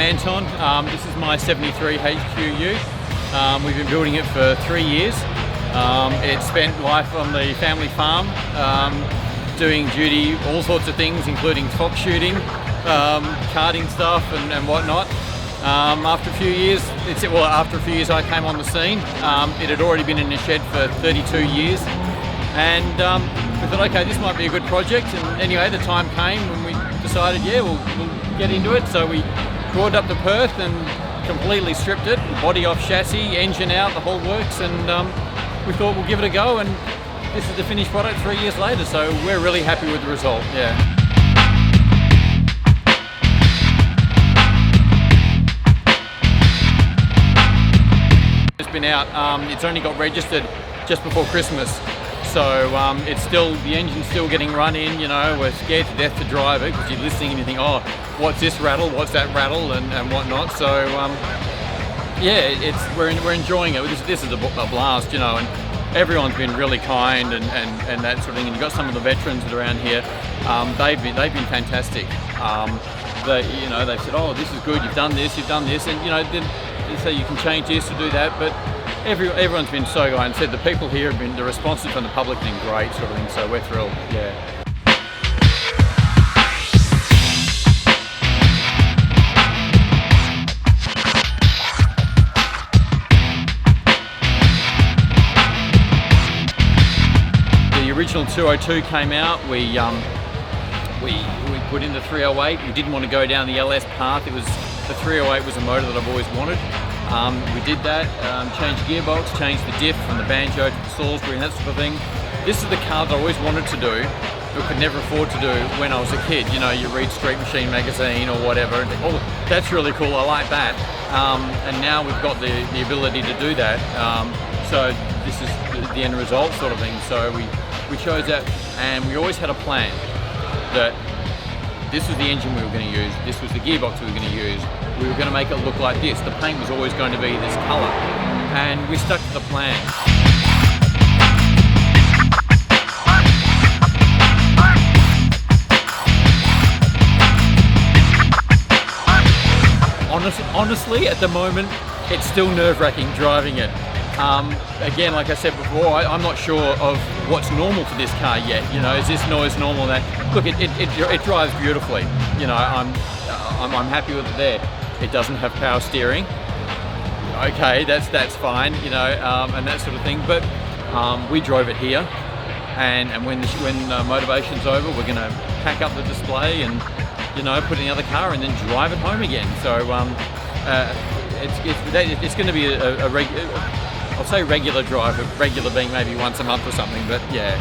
Anton. This is my 73 HQU. We've been building it for 3 years. It spent life on the family farm, doing duty, all sorts of things, including fox shooting, karting stuff and whatnot. After a few years, I came on the scene. It had already been in the shed for 32 years, and we thought, okay, this might be a good project. And anyway, the time came when we decided, yeah, we'll get into it. So we brought it up to Perth and completely stripped it, body off chassis, engine out, the whole works, and we thought we'll give it a go. And this is the finished product 3 years later, so we're really happy with the result. Yeah. Been out. It's only got registered just before Christmas, so it's still, the engine's still getting run in. You know, we're scared to death to drive it because you're listening and you think, oh, what's this rattle, what's that rattle, and whatnot. So yeah, we're enjoying it. This is a blast, you know, and everyone's been really kind and that sort of thing. And you've got some of the veterans that are around here. They've been fantastic. They've said, oh, this is good, you've done this, and you know, they say you can change this or do that, but everyone's been so kind and said the people here have been, the responses from the public have been great, sort of thing, so we're thrilled. Yeah. The original 202 came out. We put in the 308. We didn't want to go down the LS path. The 308 was a motor that I've always wanted. We did that, changed the gearbox, changed the diff from the Banjo to the Salisbury and that sort of thing. This is the car that I always wanted to do, but could never afford to do when I was a kid. You know, you read Streetmachine magazine or whatever, and think, oh, that's really cool, I like that. And now we've got the ability to do that. So this is the end result sort of thing. So we chose that, and we always had a plan that this was the engine we were going to use, this was the gearbox we were going to use, we were going to make it look like this, the paint was always going to be this colour, and we stuck to the plan. Honestly, at the moment, it's still nerve-wracking driving it. Again, like I said before, I'm not sure of what's normal for this car yet. You know, is this noise normal? That look, it drives beautifully. You know, I'm happy with it there. It doesn't have power steering. Okay, that's fine. You know, and that sort of thing. But we drove it here, and when motivation's over, we're going to pack up the display and, you know, put it in the other car and then drive it home again. So it's going to be a regular, I'll say regular drive, regular being maybe once a month or something, but yeah.